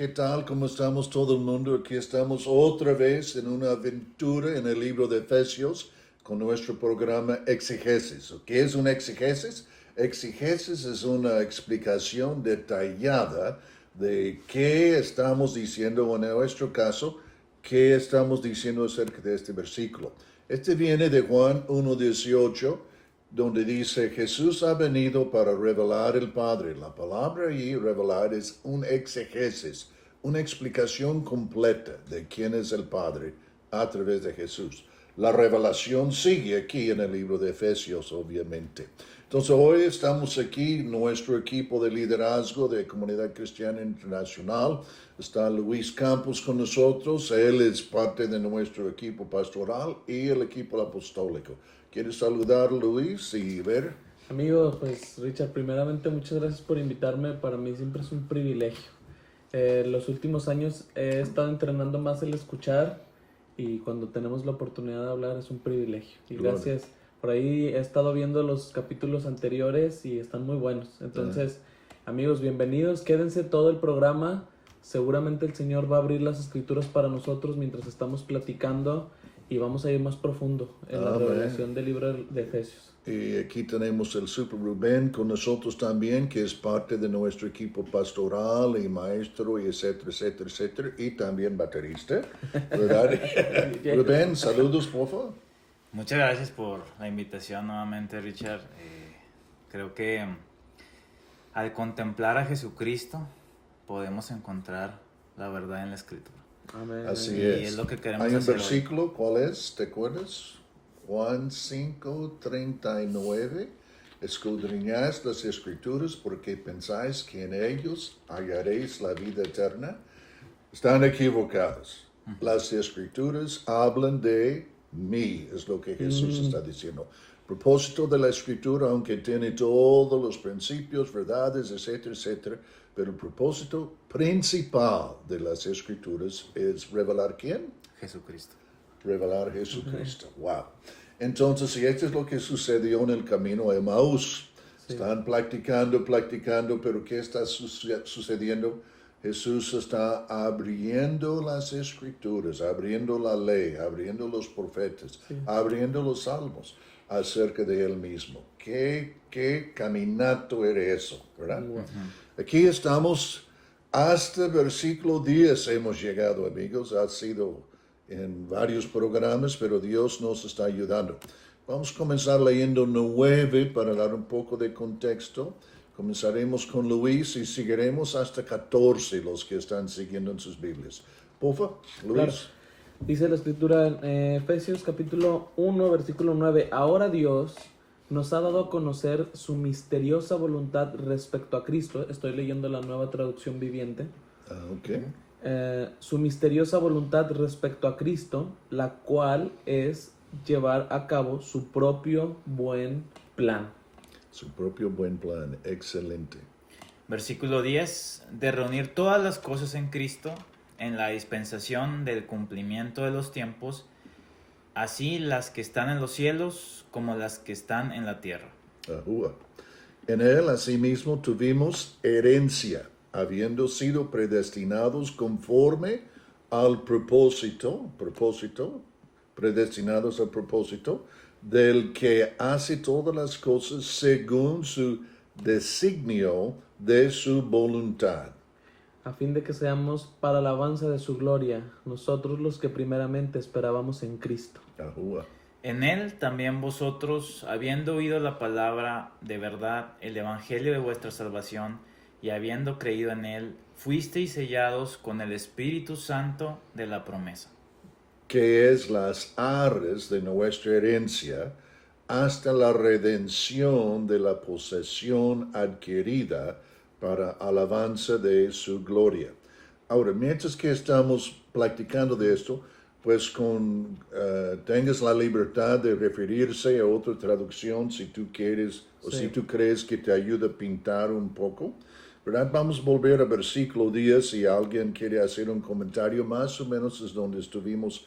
¿qué tal? ¿Cómo estamos todo el mundo? Aquí estamos otra vez en una aventura en el libro de Efesios con nuestro programa Exegesis. ¿Qué es un exegesis? Exegesis es una explicación detallada de qué estamos diciendo, o en nuestro caso, qué estamos diciendo acerca de este versículo. Este viene de Juan 1:18, donde dice, Jesús ha venido para revelar el Padre. La palabra ahí, revelar, es un exegesis, una explicación completa de quién es el Padre a través de Jesús. La revelación sigue aquí en el libro de Efesios, obviamente. Entonces, hoy estamos aquí, nuestro equipo de liderazgo de Comunidad Cristiana Internacional. Está Luis Campos con nosotros. Él es parte de nuestro equipo pastoral y el equipo apostólico. ¿Quieres saludar, Luis, y ver? Amigo, pues Richard, primeramente muchas gracias por invitarme. Para mí siempre es un privilegio. Los últimos años he estado entrenando más el escuchar y cuando tenemos la oportunidad de hablar es un privilegio. Y gracias. Por ahí he estado viendo los capítulos anteriores y están muy buenos. Entonces, amigos, bienvenidos. Quédense todo el programa. Seguramente el Señor va a abrir las escrituras para nosotros mientras estamos platicando y vamos a ir más profundo en la revelación del libro de Efesios. Y aquí tenemos el Super Rubén con nosotros también, que es parte de nuestro equipo pastoral y maestro, y etcétera, etcétera, etcétera, y también baterista, ¿verdad? Rubén, saludos, por favor. Muchas gracias por la invitación nuevamente, Richard. Creo que al contemplar a Jesucristo podemos encontrar la verdad en la Escritura. Amén. Así Y es. es lo que queremos Hay un hacer versículo, hoy. ¿Cuál es? ¿Te acuerdas? Juan 5:39. Escudriñad las Escrituras porque pensáis que en ellos hallaréis la vida eterna. Están equivocados. Las Escrituras hablan de mí, es lo que Jesús está diciendo. Propósito de la Escritura, aunque tiene todos los principios, verdades, etcétera, etcétera, pero el propósito principal de las Escrituras es revelar ¿quién? Jesucristo. Revelar Jesucristo. Wow. Entonces, y esto es lo que sucedió en el camino a Emaús. Sí. Están practicando, pero ¿qué está sucediendo? Jesús está abriendo las Escrituras, abriendo la ley, abriendo los profetas, abriendo los salmos acerca de Él mismo. ¿Qué caminato era eso? ¿Verdad? Aquí estamos, hasta versículo 10 hemos llegado, amigos. Ha sido en varios programas, pero Dios nos está ayudando. Vamos a comenzar leyendo 9 para dar un poco de contexto. Comenzaremos con Luis y seguiremos hasta 14 los que están siguiendo en sus Biblias. Porfa, Luis. Claro. Dice la escritura en Efesios capítulo 1, versículo 9. Ahora Dios nos ha dado a conocer su misteriosa voluntad respecto a Cristo. Estoy leyendo la Nueva Traducción Viviente. Okay. Su misteriosa voluntad respecto a Cristo, la cual es llevar a cabo su propio buen plan. Su propio buen plan, excelente. Versículo 10, de reunir todas las cosas en Cristo, en la dispensación del cumplimiento de los tiempos, así las que están en los cielos como las que están en la tierra. Ahúa. En él, asimismo, tuvimos herencia, habiendo sido predestinados conforme al propósito, predestinados al propósito, del que hace todas las cosas según su designio de su voluntad. A fin de que seamos para la alabanza de su gloria, nosotros los que primeramente esperábamos en Cristo. Ahúa. En él también vosotros, habiendo oído la palabra de verdad, el evangelio de vuestra salvación, y habiendo creído en él, fuisteis sellados con el Espíritu Santo de la promesa. Que es las arras de nuestra herencia, hasta la redención de la posesión adquirida para alabanza de su gloria. Ahora, mientras que estamos platicando de esto, pues tengas la libertad de referirse a otra traducción si tú quieres o si tú crees que te ayuda a pintar un poco, ¿verdad? Vamos a volver a versículo 10 si alguien quiere hacer un comentario, más o menos es donde estuvimos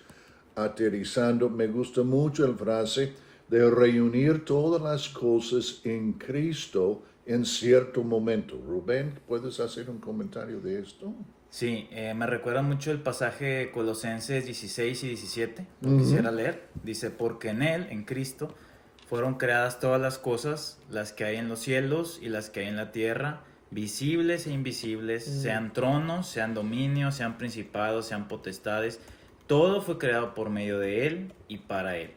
aterrizando. Me gusta mucho la frase de reunir todas las cosas en Cristo en cierto momento. Rubén, ¿puedes hacer un comentario de esto? Sí, me recuerda mucho el pasaje de Colosenses 16 y 17, lo quisiera leer. Dice, porque en Él, en Cristo, fueron creadas todas las cosas, las que hay en los cielos y las que hay en la tierra, visibles e invisibles, sean tronos, sean dominios, sean principados, sean potestades. Todo fue creado por medio de Él y para Él.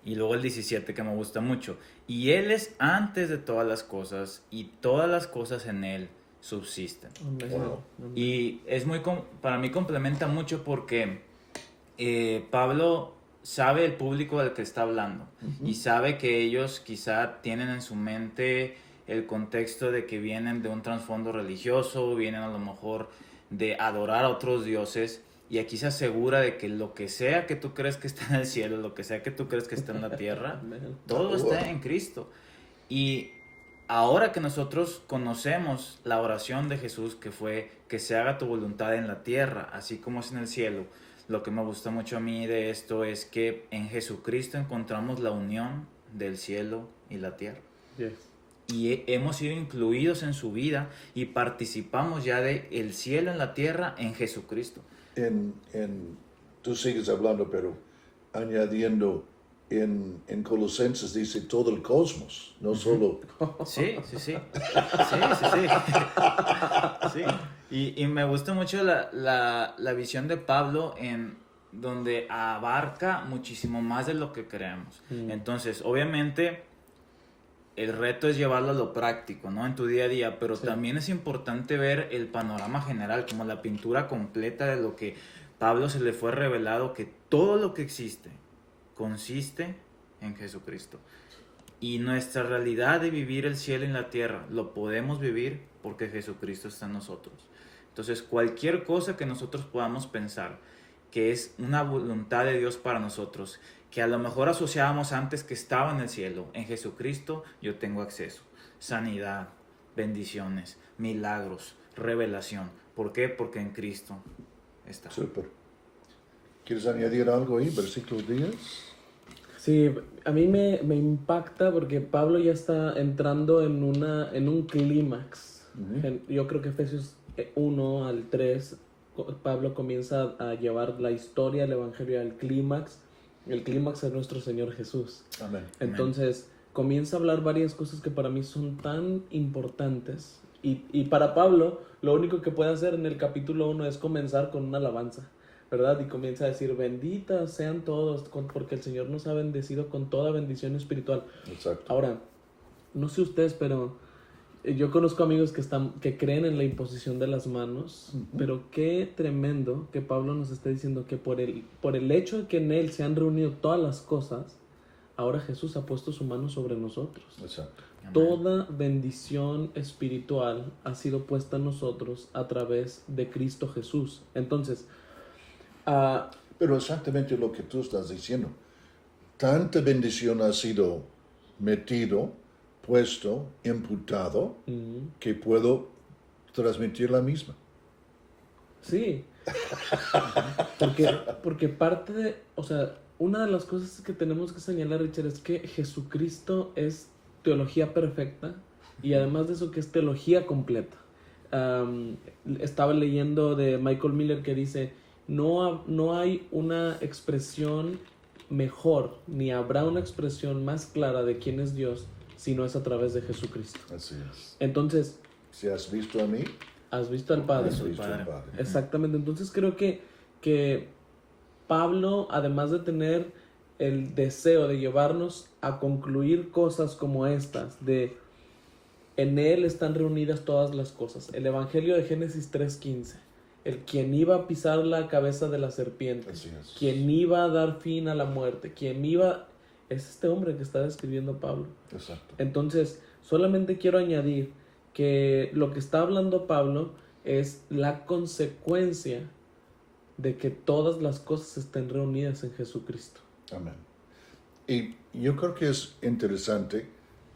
Y luego el 17 que me gusta mucho. Y Él es antes de todas las cosas y todas las cosas en Él subsisten. Amén. Wow. Amén. Y es para mí complementa mucho porque Pablo sabe el público del que está hablando y sabe que ellos quizá tienen en su mente el contexto de que vienen de un trasfondo religioso, vienen a lo mejor de adorar a otros dioses, y aquí se asegura de que lo que sea que tú crees que está en el cielo, lo que sea que tú crees que está en la tierra, Amén. todo está en Cristo. Y ahora que nosotros conocemos la oración de Jesús, que fue que se haga tu voluntad en la tierra, así como es en el cielo, lo que me gusta mucho a mí de esto es que en Jesucristo encontramos la unión del cielo y la tierra. Yes. Y hemos sido incluidos en su vida y participamos ya de el cielo en la tierra en Jesucristo. Tú sigues hablando, pero añadiendo, en Colosenses dice todo el cosmos, no solo... Sí. Sí. Y me gusta mucho la visión de Pablo en donde abarca muchísimo más de lo que creemos. Entonces, obviamente, el reto es llevarlo a lo práctico, ¿no? En tu día a día, pero también es importante ver el panorama general, como la pintura completa de lo que Pablo se le fue revelado, que todo lo que existe consiste en Jesucristo. Y nuestra realidad de vivir el cielo en la tierra lo podemos vivir porque Jesucristo está en nosotros. Entonces, cualquier cosa que nosotros podamos pensar que es una voluntad de Dios para nosotros, que a lo mejor asociábamos antes que estaba en el cielo, en Jesucristo yo tengo acceso. Sanidad, bendiciones, milagros, revelación. ¿Por qué? Porque en Cristo está. Súper. ¿Quieres añadir algo ahí, versículo 10? Sí, a mí me impacta porque Pablo ya está entrando en un clímax. Yo creo que Efesios 1 al 3, Pablo comienza a llevar la historia del Evangelio al clímax. El clímax es nuestro Señor Jesús. Amén. Entonces, comienza a hablar varias cosas que para mí son tan importantes. Y para Pablo, lo único que puede hacer en el capítulo 1 es comenzar con una alabanza, ¿verdad? Y comienza a decir, benditas sean todos, porque el Señor nos ha bendecido con toda bendición espiritual. Exacto. Ahora, no sé ustedes, pero yo conozco amigos que creen en la imposición de las manos, pero qué tremendo que Pablo nos esté diciendo que por el hecho de que en Él se han reunido todas las cosas, ahora Jesús ha puesto su mano sobre nosotros. Exacto. Amén. Toda bendición espiritual ha sido puesta en nosotros a través de Cristo Jesús. Entonces, Pero exactamente lo que tú estás diciendo. Tanta bendición ha sido metido, puesto, imputado, que puedo transmitir la misma. sí, porque parte de, o sea, una de las cosas que tenemos que señalar, Richard, es que Jesucristo es teología perfecta y además de eso que es teología completa. Estaba leyendo de Michael Miller que dice, no hay una expresión mejor, ni habrá una expresión más clara de quién es Dios, si no es a través de Jesucristo. Así es. Entonces, Si has visto a mí, has visto al Padre. has visto Padre. al Padre. Exactamente, entonces creo que Pablo, además de tener el deseo de llevarnos a concluir cosas como estas, de en Él están reunidas todas las cosas. El Evangelio de Génesis 3:15, el quien iba a pisar la cabeza de la serpiente, Así es. quien iba a dar fin a la muerte, es este hombre que está describiendo Pablo. Exacto. Entonces, solamente quiero añadir que lo que está hablando Pablo es la consecuencia de que todas las cosas estén reunidas en Jesucristo. Amén. Y yo creo que es interesante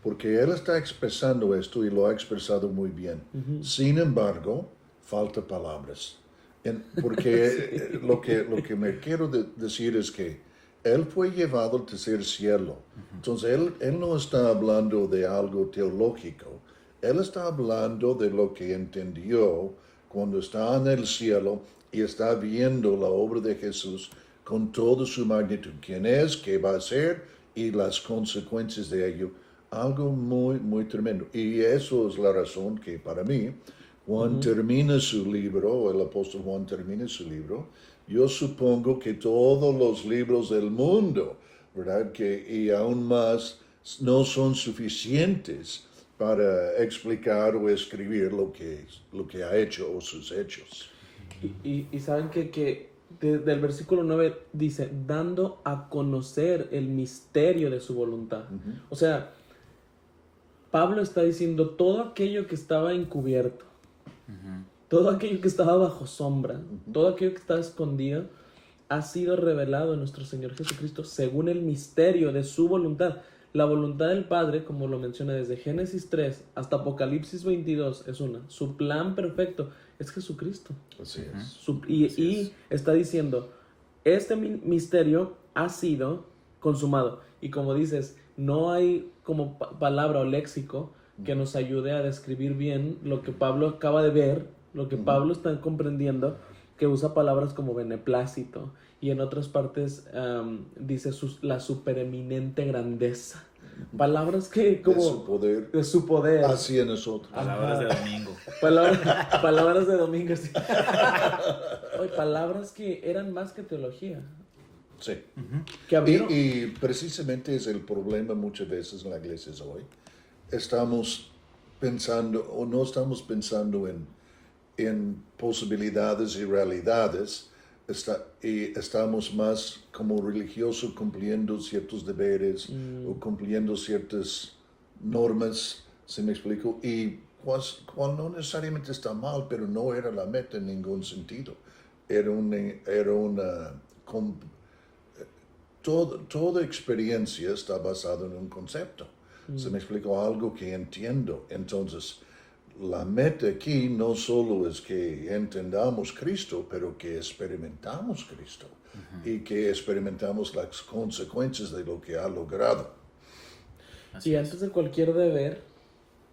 porque él está expresando esto y lo ha expresado muy bien. Sin embargo, falta palabras. Porque lo que me quiero decir es que él fue llevado al tercer cielo. Entonces, él no está hablando de algo teológico. Él está hablando de lo que entendió cuando está en el cielo y está viendo la obra de Jesús con toda su magnitud, quién es, qué va a hacer y las consecuencias de ello, algo muy, muy tremendo. Y eso es la razón que para mí, Juan termina su libro, o el apóstol Juan termina su libro, yo supongo que todos los libros del mundo, ¿verdad? Y aún más, no son suficientes para explicar o escribir lo que ha hecho o sus hechos. Y saben que del versículo 9 dice, dando a conocer el misterio de su voluntad. O sea, Pablo está diciendo todo aquello que estaba encubierto, todo aquello que estaba bajo sombra, todo aquello que estaba escondido, ha sido revelado en nuestro Señor Jesucristo según el misterio de su voluntad. La voluntad del Padre, como lo menciona desde Génesis 3 hasta Apocalipsis 22, es una. Su plan perfecto es Jesucristo. Así es. Y está diciendo, este misterio ha sido consumado. Y como dices, no hay como palabra o léxico que nos ayude a describir bien lo que Pablo acaba de ver, lo que Pablo está comprendiendo, que usa palabras como beneplácito y en otras partes dice la supereminente grandeza. Palabras que como... De su poder. Así en nosotros. Palabras de domingo. Palabras de domingo, sí. Oye, palabras que eran más que teología. Sí. Que abrieron... Y precisamente es el problema muchas veces en las iglesias hoy. Estamos pensando o no estamos pensando en posibilidades y realidades, y estamos más como religiosos cumpliendo ciertos deberes o cumpliendo ciertas normas, ¿se me explico? Y cual no necesariamente está mal, pero no era la meta en ningún sentido. Toda experiencia está basada en un concepto. ¿Se me explico? Algo que entiendo. Entonces, la meta aquí no solo es que entendamos Cristo, pero que experimentamos Cristo y que experimentamos las consecuencias de lo que ha logrado. Y antes de cualquier deber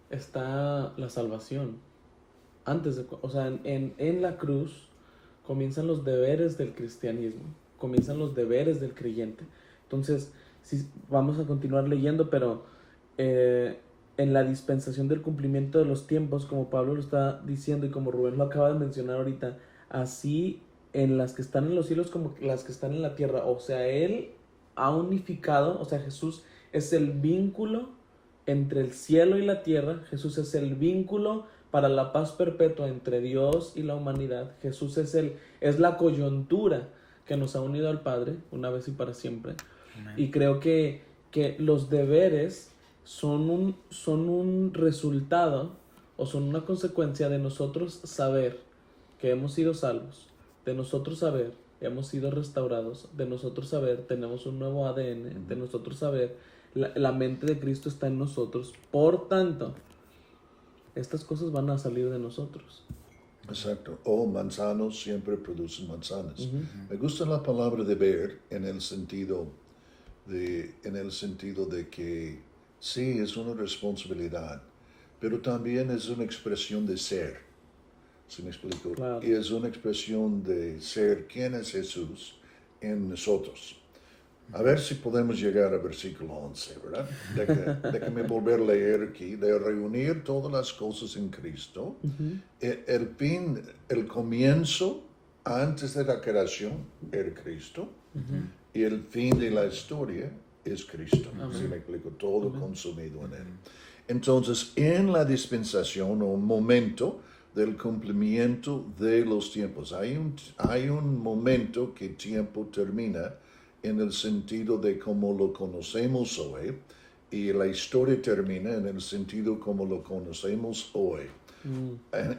está la salvación. O sea, en la cruz comienzan los deberes del cristianismo, comienzan los deberes del creyente. Entonces, sí, vamos a continuar leyendo, pero en la dispensación del cumplimiento de los tiempos, como Pablo lo está diciendo y como Rubén lo acaba de mencionar ahorita, así en las que están en los cielos como las que están en la tierra. O sea, Él ha unificado, o sea, Jesús es el vínculo entre el cielo y la tierra. Jesús es el vínculo para la paz perpetua entre Dios y la humanidad. Jesús es la coyuntura que nos ha unido al Padre una vez y para siempre. Amén. Y creo que los deberes son un resultado o son una consecuencia de nosotros saber que hemos sido salvos, de nosotros saber hemos sido restaurados, de nosotros saber tenemos un nuevo ADN, de nosotros saber la mente de Cristo está en nosotros. Por tanto, estas cosas van a salir de nosotros. Exacto. O manzanos siempre producen manzanas. Me gusta la palabra deber en el sentido de que sí, es una responsabilidad, pero también es una expresión de ser. ¿Sí me explico? Claro. Y es una expresión de ser quién es Jesús en nosotros. A ver si podemos llegar al versículo 11, ¿verdad? Déjame volver a leer aquí, de reunir todas las cosas en Cristo. El comienzo, antes de la creación, era Cristo, y el fin de la historia es Cristo. ¿Sí me explico? Todo consumido en Él. Entonces, en la dispensación, o momento del cumplimiento de los tiempos, hay un momento que tiempo termina en el sentido de cómo lo conocemos hoy, y la historia termina en el sentido como lo conocemos hoy.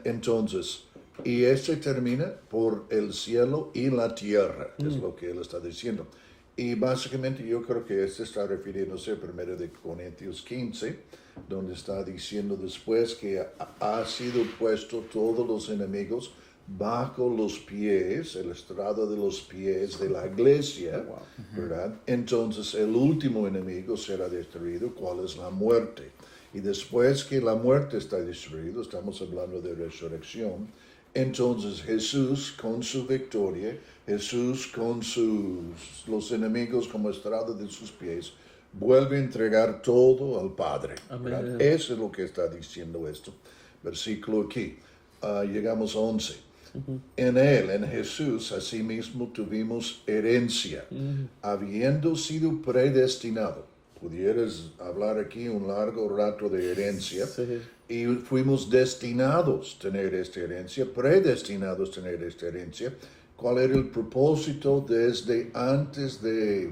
Entonces, y este termina por el cielo y la tierra, es lo que él está diciendo. Y básicamente yo creo que este está refiriéndose a 1 Corintios 15, donde está diciendo después que ha sido puesto todos los enemigos bajo los pies, el estrado de los pies de la iglesia, ¿verdad? Entonces el último enemigo será destruido, ¿cuál es la muerte? Y después que la muerte está destruida, estamos hablando de resurrección, Entonces Jesús con su victoria, Jesús con los enemigos como estrado de sus pies, vuelve a entregar todo al Padre. Amén. Eso es lo que está diciendo esto. Versículo aquí. Llegamos a 11. En Él, en Jesús, asimismo tuvimos herencia, habiendo sido predestinado. Pudieras hablar aquí un largo rato de herencia. Sí. Y fuimos destinados a tener esta herencia, predestinados a tener esta herencia. ¿Cuál era el propósito desde antes de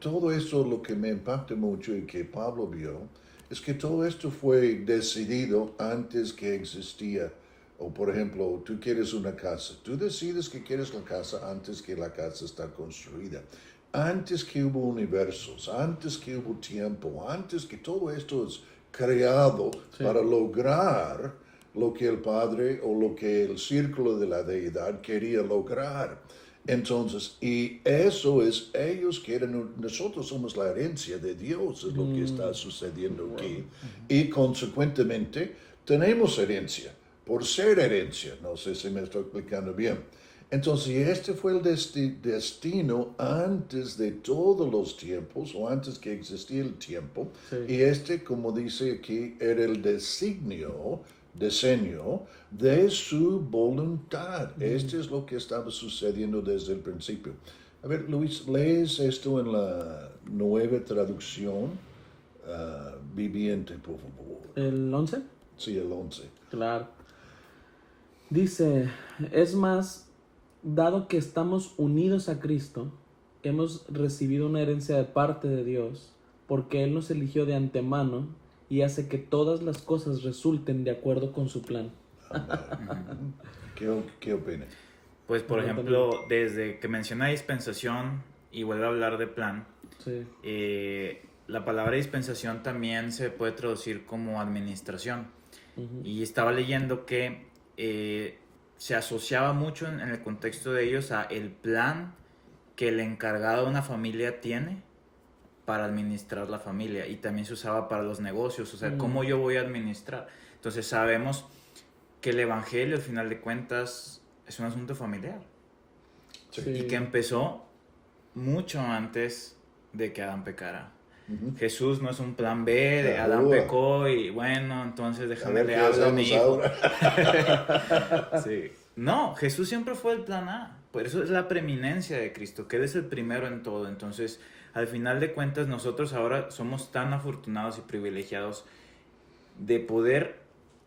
todo esto? Lo que me impacta mucho y que Pablo vio es que todo esto fue decidido antes que existía. O por ejemplo, tú quieres una casa, tú decides que quieres la casa antes que la casa está construida. Antes que hubo universos, antes que hubo tiempo, antes que todo esto es creado para lograr lo que el Padre o lo que el círculo de la deidad quería lograr. Entonces, y eso es, ellos quieren, nosotros somos la herencia de Dios, es lo que está sucediendo aquí. Y consecuentemente, tenemos herencia, por ser herencia. No sé si me estoy explicando bien. Entonces, este fue el destino antes de todos los tiempos, o antes que existía el tiempo. Sí. Y este, como dice aquí, era el diseño de su voluntad. Este es lo que estaba sucediendo desde el principio. A ver, Luis, lees esto en la nueva traducción viviente, por favor. ¿El 11? Sí, el 11. Claro. Dice, es más, dado que estamos unidos a Cristo, hemos recibido una herencia de parte de Dios, porque Él nos eligió de antemano y hace que todas las cosas resulten de acuerdo con su plan. ¿Qué opinas? Pues, por Yo ejemplo, desde que menciona dispensación y vuelve a hablar de plan, Sí. la palabra dispensación también se puede traducir como administración. Ujú. Y estaba leyendo que se asociaba mucho en el contexto de ellos a el plan que el encargado de una familia tiene para administrar la familia, y también se usaba para los negocios, o sea, cómo yo voy a administrar. Entonces sabemos que el evangelio, al final de cuentas, es un asunto familiar, Sí. y que empezó mucho antes de que Adán pecara. Jesús no es un plan B de Adán pecó y bueno, entonces déjame le hablo a mi hijo. Sí. No, Jesús siempre fue el plan A. Por eso es la preeminencia de Cristo, que Él es el primero en todo. Entonces, al final de cuentas, nosotros ahora somos tan afortunados y privilegiados de poder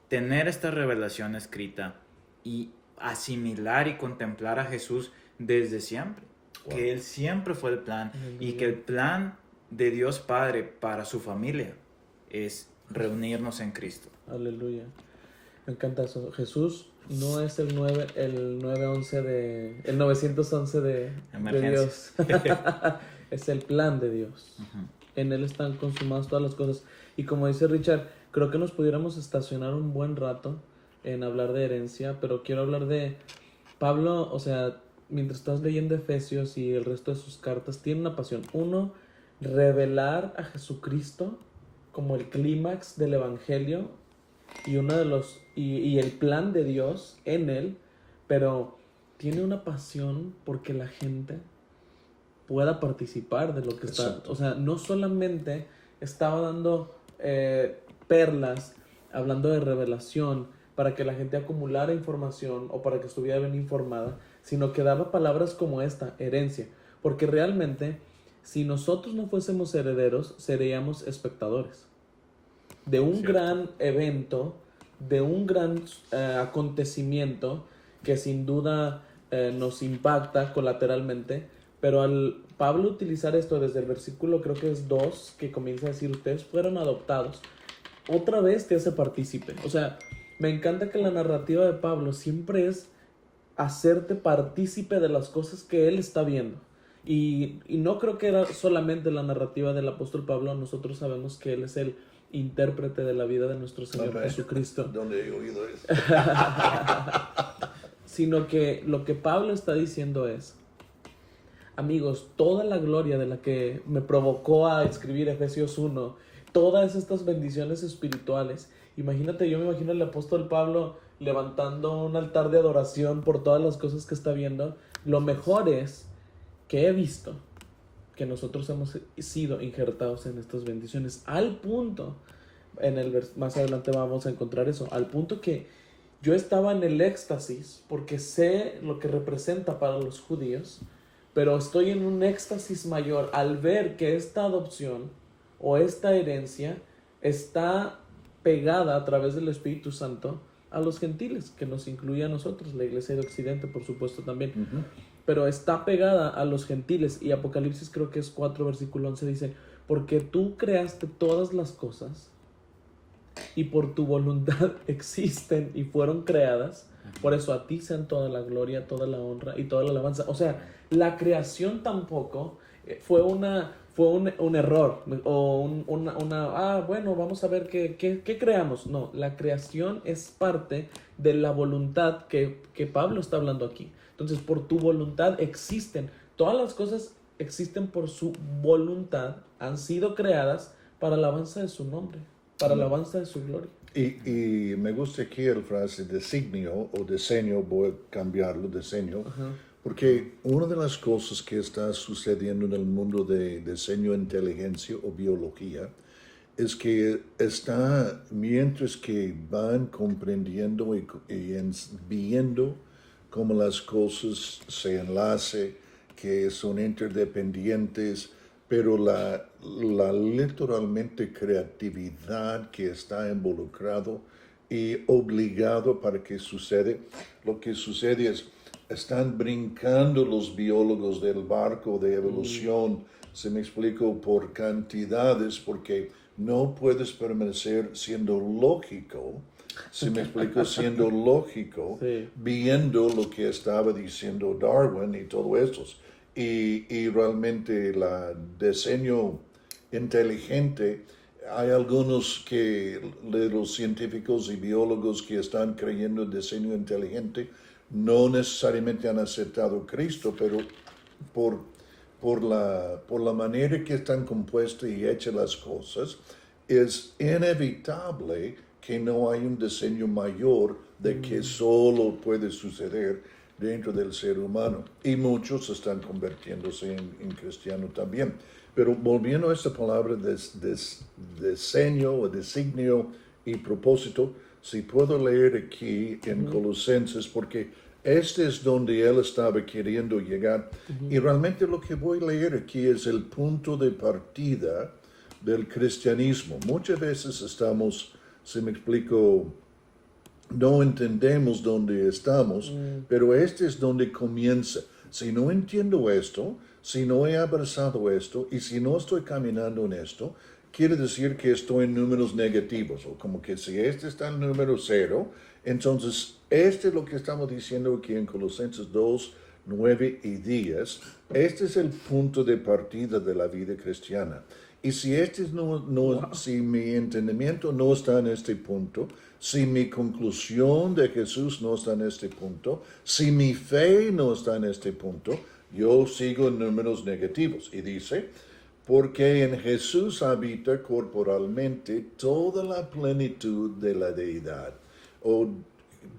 tener esta revelación escrita y asimilar y contemplar a Jesús desde siempre. Wow. Que Él siempre fue el plan y que el plan de Dios Padre para su familia es reunirnos en Cristo. Aleluya. Me encanta eso. Jesús no es el 911 el 911 de Dios. Es el plan de Dios. En Él están consumadas todas las cosas. Y como dice Richard, creo que nos pudiéramos estacionar un buen rato en hablar de herencia, pero quiero hablar de Pablo. O sea, mientras estás leyendo Efesios y el resto de sus cartas, tiene una pasión. Uno, revelar a Jesucristo como el clímax del evangelio y uno de los y el plan de Dios en él, pero tiene una pasión porque la gente pueda participar de lo que está. O sea, no solamente estaba dando perlas, hablando de revelación para que la gente acumulara información o para que estuviera bien informada, sino que daba palabras como esta, herencia, porque realmente si nosotros no fuésemos herederos, seríamos espectadores de un gran evento, de un gran acontecimiento que sin duda nos impacta colateralmente, pero al Pablo utilizar esto desde el versículo, creo que es 2, que comienza a decir, ustedes fueron adoptados, otra vez te hace partícipe. O sea, me encanta que la narrativa de Pablo siempre es hacerte partícipe de las cosas que él está viendo. Y no creo que era solamente la narrativa del apóstol Pablo. Nosotros sabemos que él es el intérprete de la vida de nuestro Señor Jesucristo. ¿Dónde he oído eso? Sino que lo que Pablo está diciendo es, amigos, toda la gloria de la que me provocó a escribir Efesios 1, todas estas bendiciones espirituales, imagínate, yo me imagino al apóstol Pablo levantando un altar de adoración por todas las cosas que está viendo. Lo mejor es que he visto que nosotros hemos sido injertados en estas bendiciones al punto, más adelante vamos a encontrar eso, al punto que yo estaba en el éxtasis porque sé lo que representa para los judíos, pero estoy en un éxtasis mayor al ver que esta adopción o esta herencia está pegada a través del Espíritu Santo a los gentiles, que nos incluye a nosotros, la Iglesia de Occidente, por supuesto, también. Pero está pegada a los gentiles, y Apocalipsis creo que es 4, versículo 11, dice, porque tú creaste todas las cosas y por tu voluntad existen y fueron creadas, por eso a ti sean toda la gloria, toda la honra y toda la alabanza. O sea, la creación tampoco fue un error o bueno, vamos a ver qué creamos. No, la creación es parte de la voluntad que Pablo está hablando aquí. Entonces, por tu voluntad existen. Todas las cosas existen por su voluntad, han sido creadas para alabanza de su nombre, para alabanza de su gloria. Y me gusta aquí la frase designio o diseño, voy a cambiarlo, diseño, porque una de las cosas que está sucediendo en el mundo de diseño, inteligencia o biología es que mientras que van comprendiendo y viendo cómo las cosas se enlacen, que son interdependientes, pero la literalmente creatividad que está involucrado y obligado para que sucede, lo que sucede es, están brincando los biólogos del barco de evolución, se me explico, por cantidades, porque no puedes permanecer siendo lógico, si me explico, siendo lógico, Sí. viendo lo que estaba diciendo Darwin y todo eso. Y realmente el diseño inteligente, hay algunos de los científicos y biólogos que están creyendo en diseño inteligente, no necesariamente han aceptado a Cristo, pero por la manera que están compuestas y hechas las cosas, es inevitable que no hay un diseño mayor de que solo puede suceder dentro del ser humano. Y muchos están convirtiéndose en cristianos también. Pero volviendo a esta palabra de diseño o designio y propósito, si puedo leer aquí en Colosenses, porque este es donde él estaba queriendo llegar. Y realmente lo que voy a leer aquí es el punto de partida del cristianismo. Muchas veces estamos, si me explico, no entendemos dónde estamos, pero este es donde comienza. Si no entiendo esto, si no he abrazado esto, y si no estoy caminando en esto, quiere decir que estoy en números negativos, o como que si este está en número 0, entonces este es lo que estamos diciendo aquí en Colosenses 2, 9 y 10. Este es el punto de partida de la vida cristiana. Y si si mi entendimiento no está en este punto, si mi conclusión de Jesús no está en este punto, si mi fe no está en este punto, yo sigo en números negativos. Y dice, porque en Jesús habita corporalmente toda la plenitud de la deidad. O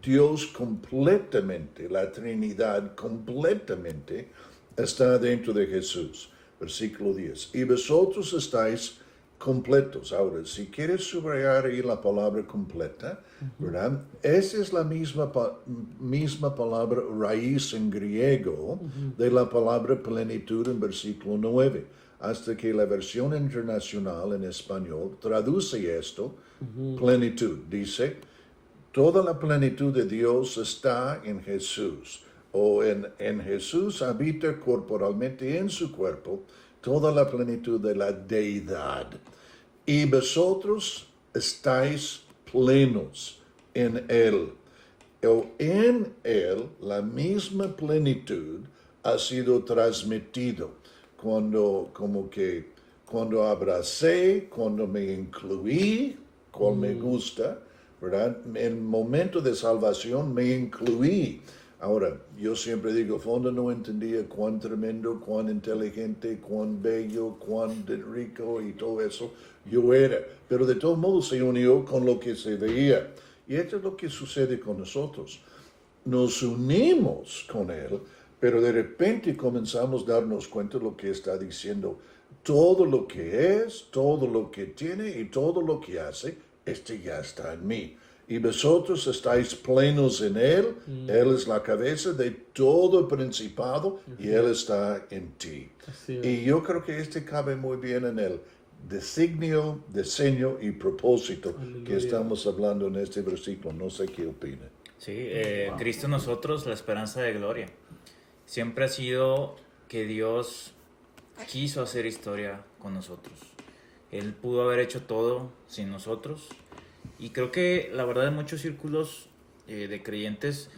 Dios completamente, la Trinidad completamente está dentro de Jesús. Versículo 10. Y vosotros estáis completos. Ahora, si quieres subrayar ahí la palabra completa, ¿verdad? Esa es la misma palabra raíz en griego de la palabra plenitud en versículo 9. Hasta que la versión internacional en español traduce esto, plenitud. Dice, toda la plenitud de Dios está en Jesús. O en Jesús habita corporalmente en su cuerpo toda la plenitud de la deidad. Y vosotros estáis plenos en Él. O en Él la misma plenitud ha sido transmitido. Cuando abracé, cuando me incluí, cual me gusta, ¿verdad? En el momento de salvación me incluí. Ahora, yo siempre digo, fondo no entendía cuán tremendo, cuán inteligente, cuán bello, cuán rico y todo eso yo era. Pero de todos modos se unió con lo que se veía. Y esto es lo que sucede con nosotros. Nos unimos con Él, pero de repente comenzamos a darnos cuenta de lo que está diciendo. Todo lo que es, todo lo que tiene y todo lo que hace, ya está en mí. Y vosotros estáis plenos en Él. Él es la cabeza de todo el principado y Él está en ti. Así es. Y yo creo que cabe muy bien en el designio, diseño y propósito que estamos hablando en este versículo. No sé qué opina. Sí, Cristo en nosotros, la esperanza de gloria. Siempre ha sido que Dios quiso hacer historia con nosotros. Él pudo haber hecho todo sin nosotros. Y creo que la verdad en muchos círculos de creyentes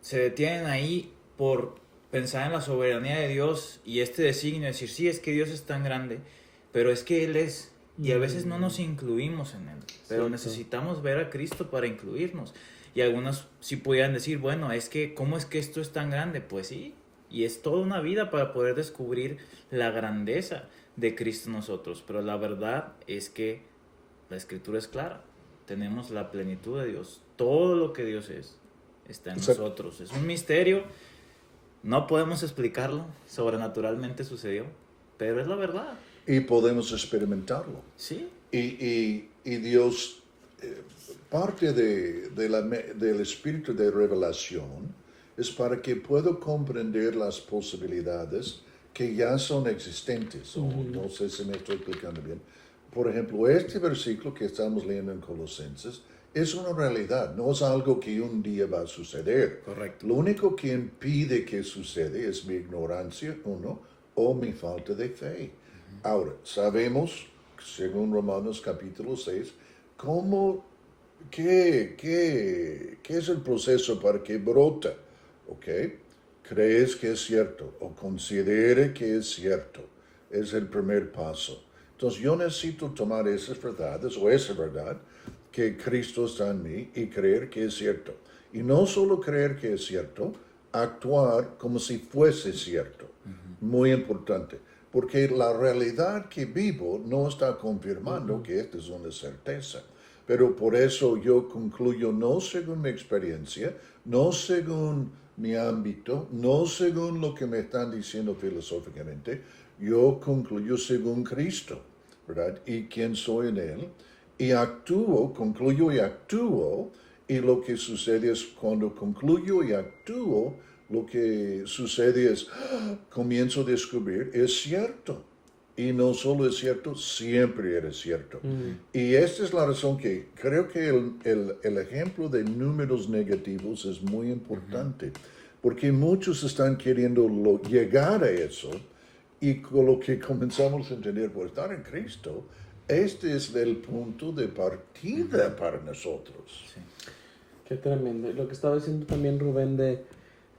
se detienen ahí por pensar en la soberanía de Dios y este designio, decir, sí, es que Dios es tan grande, pero es que Él es, y a veces no nos incluimos en Él, pero necesitamos ver a Cristo para incluirnos. Y algunos sí pudieran decir, bueno, es que, ¿cómo es que esto es tan grande? Pues sí, y es toda una vida para poder descubrir la grandeza de Cristo en nosotros, pero la verdad es que la Escritura es clara. Tenemos la plenitud de Dios. Todo lo que Dios es está en nosotros. Es un misterio. No podemos explicarlo. Sobrenaturalmente sucedió. Pero es la verdad. Y podemos experimentarlo. Sí. Y Dios, parte del espíritu de revelación es para que pueda comprender las posibilidades que ya son existentes. No sé si me estoy explicando bien. Por ejemplo, este versículo que estamos leyendo en Colosenses es una realidad, no es algo que un día va a suceder. Correcto. Lo único que impide que suceda es mi ignorancia, o mi falta de fe. Ahora, sabemos, según Romanos capítulo 6, qué es el proceso para que brota, ¿ok? Crees que es cierto o considere que es cierto. Es el primer paso. Entonces yo necesito tomar esas verdades o esa verdad que Cristo está en mí y creer que es cierto. Y no solo creer que es cierto, actuar como si fuese cierto. Muy importante. Porque la realidad que vivo no está confirmando que esta es una certeza. Pero por eso yo concluyo no según mi experiencia, no según mi ámbito, no según lo que me están diciendo filosóficamente, yo concluyo según Cristo, ¿verdad? Y quién soy en Él. Y concluyo y actúo, y lo que sucede es cuando concluyo y actúo, lo que sucede es, comienzo a descubrir, es cierto. Y no solo es cierto, siempre eres cierto. Y esta es la razón que creo que el ejemplo de números negativos es muy importante, porque muchos están queriendo llegar a eso, y con lo que comenzamos a entender por estar en Cristo, este es el punto de partida para nosotros. Sí. Qué tremendo. Lo que estaba diciendo también Rubén, de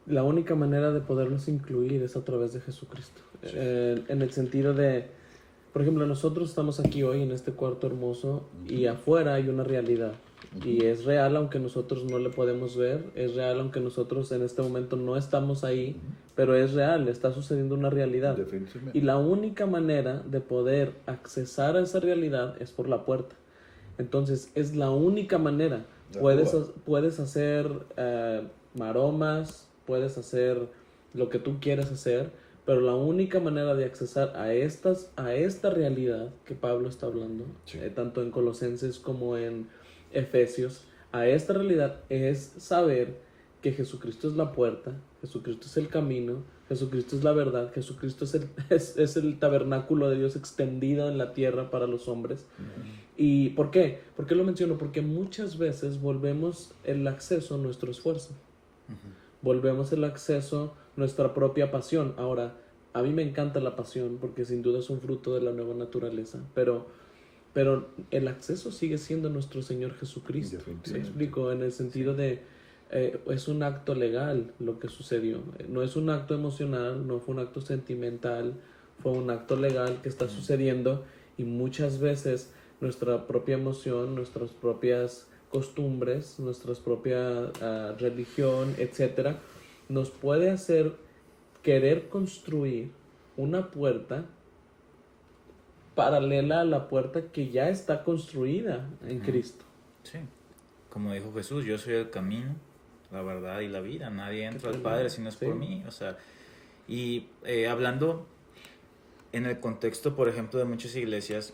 la única manera de poderlos incluir es a través de Jesucristo. Sí. En el sentido de, por ejemplo, nosotros estamos aquí hoy en este cuarto hermoso y afuera hay una realidad. Y es real aunque nosotros no le podemos ver, es real aunque nosotros en este momento no estamos ahí, pero es real, está sucediendo una realidad. Definitivamente. Y la única manera de poder accesar a esa realidad es por la puerta. Entonces es la única manera. Puedes hacer maromas, puedes hacer lo que tú quieras hacer, pero la única manera de accesar a esta realidad que Pablo está hablando, tanto en Colosenses como en Efesios, a esta realidad es saber que Jesucristo es la puerta, Jesucristo es el camino, Jesucristo es la verdad, Jesucristo es el tabernáculo de Dios extendido en la tierra para los hombres. ¿Y por qué? ¿Por qué lo menciono? Porque muchas veces volvemos el acceso a nuestro esfuerzo. Volvemos el acceso a nuestra propia pasión. Ahora, a mí me encanta la pasión porque sin duda es un fruto de la nueva naturaleza, pero el acceso sigue siendo nuestro Señor Jesucristo. ¿Se explico? En el sentido de es un acto legal lo que sucedió. No es un acto emocional, no fue un acto sentimental, fue un acto legal que está sucediendo, y muchas veces nuestra propia emoción, nuestras propias costumbres, nuestra propia religión, etcétera, nos puede hacer querer construir una puerta paralela a la puerta que ya está construida en Cristo. Sí. como dijo Jesús, yo soy el camino, la verdad y la vida. Nadie entra al Padre si no es por mí. O sea, y hablando en el contexto, por ejemplo, de muchas iglesias,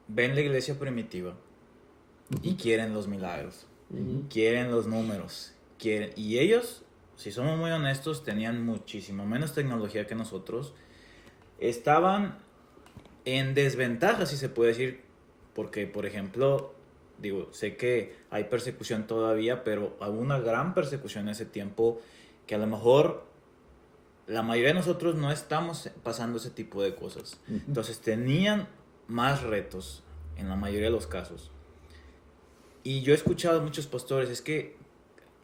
ven la iglesia primitiva y quieren los milagros, quieren los números, y ellos, si somos muy honestos, tenían muchísimo menos tecnología que nosotros, estaban en desventaja, si se puede decir, porque, por ejemplo, digo, sé que hay persecución todavía, pero hubo una gran persecución en ese tiempo que a lo mejor la mayoría de nosotros no estamos pasando ese tipo de cosas. Entonces tenían más retos en la mayoría de los casos. Y yo he escuchado a muchos pastores, es que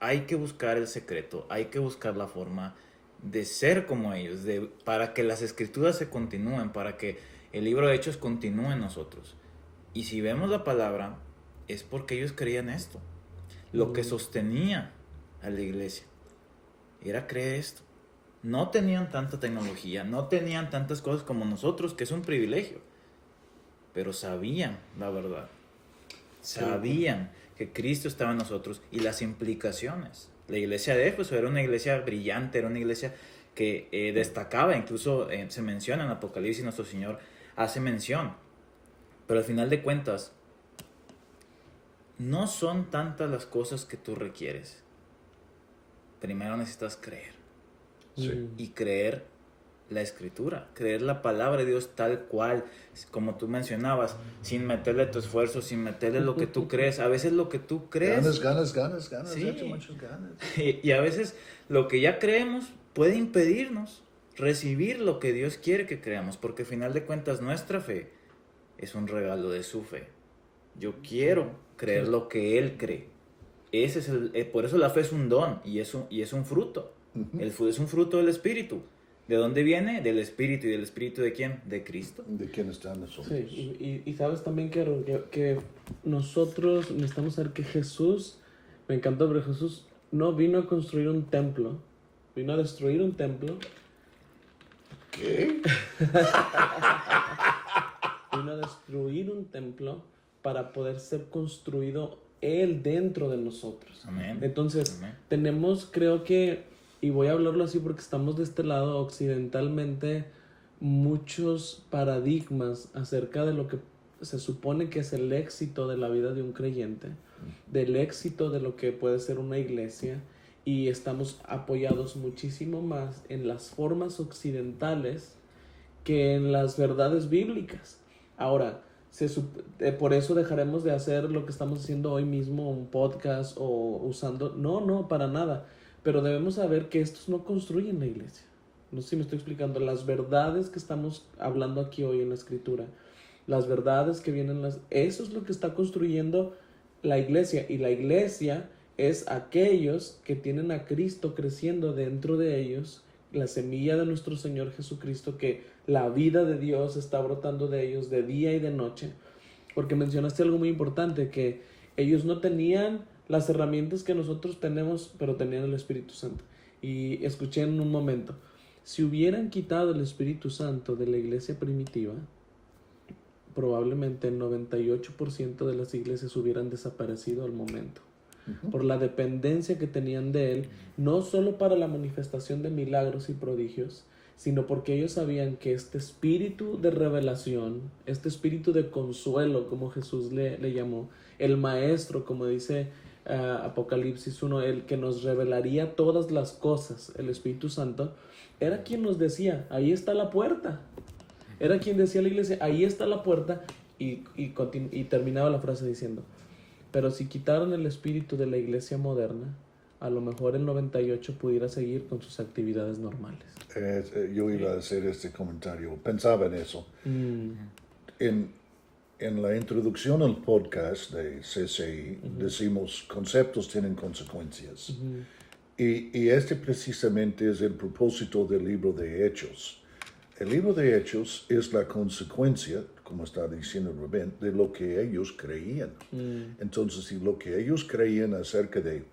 hay que buscar el secreto, hay que buscar la forma de ser como ellos, para que las escrituras se continúen, para que el libro de Hechos continúe en nosotros. Y si vemos la palabra, es porque ellos creían esto. Lo que sostenía a la iglesia era creer esto. No tenían tanta tecnología, no tenían tantas cosas como nosotros, que es un privilegio. Pero sabían la verdad. Sabían que Cristo estaba en nosotros y las implicaciones. La iglesia de Éfeso era una iglesia brillante, era una iglesia que destacaba, incluso se menciona en Apocalipsis, nuestro Señor hace mención. Pero al final de cuentas, no son tantas las cosas que tú requieres. Primero necesitas creer. Y creer la escritura, creer la palabra de Dios tal cual, como tú mencionabas, sin meterle tu esfuerzo, sin meterle lo que tú crees. A veces lo que tú crees... Ganas. Sí. Hecho muchas ganas. Y a veces lo que ya creemos puede impedirnos recibir lo que Dios quiere que creamos, porque al final de cuentas nuestra fe es un regalo de su fe. Yo quiero creer lo que Él cree. Ese es por eso la fe es un don y es un fruto. Es un fruto del Espíritu. ¿De dónde viene? Del Espíritu. ¿Y del Espíritu de quién? De Cristo. De quién está en nosotros. Sí, y sabes también que nosotros necesitamos saber que Jesús, me encantó, pero Jesús no vino a construir un templo, vino a destruir un templo. ¿Qué? Vino a destruir un templo para poder ser construido Él dentro de nosotros. Amén. Entonces, Amén. tenemos, creo que, y voy a hablarlo así porque estamos de este lado occidentalmente, muchos paradigmas acerca de lo que se supone que es el éxito de la vida de un creyente, del éxito de lo que puede ser una iglesia, y estamos apoyados muchísimo más en las formas occidentales que en las verdades bíblicas. Ahora, por eso dejaremos de hacer lo que estamos haciendo hoy mismo, un podcast o usando... No, para nada. Pero debemos saber que estos no construyen la iglesia. No sé si me estoy explicando. Las verdades que estamos hablando aquí hoy en la escritura, las verdades que vienen, eso es lo que está construyendo la iglesia. Y la iglesia es aquellos que tienen a Cristo creciendo dentro de ellos, la semilla de nuestro Señor Jesucristo, que la vida de Dios está brotando de ellos de día y de noche. Porque mencionaste algo muy importante, que ellos no tenían las herramientas que nosotros tenemos, pero tenían el Espíritu Santo. Y escuché en un momento, si hubieran quitado el Espíritu Santo de la iglesia primitiva, probablemente el 98% de las iglesias hubieran desaparecido al momento. Por la dependencia que tenían de Él, no solo para la manifestación de milagros y prodigios, sino porque ellos sabían que este espíritu de revelación, este espíritu de consuelo, como Jesús le llamó, el maestro, como dice Apocalipsis 1, el que nos revelaría todas las cosas, el Espíritu Santo, era quien nos decía, ahí está la puerta. Era quien decía a la iglesia, ahí está la puerta, y terminaba la frase diciendo, pero si quitaron el espíritu de la iglesia moderna, a lo mejor el 98 pudiera seguir con sus actividades normales. Yo iba a hacer este comentario, pensaba en eso. En la introducción al podcast de CCI decimos conceptos tienen consecuencias. Y este precisamente es el propósito del libro de Hechos. El libro de Hechos es la consecuencia, como está diciendo Rubén, de lo que ellos creían. Entonces, si lo que ellos creían acerca de...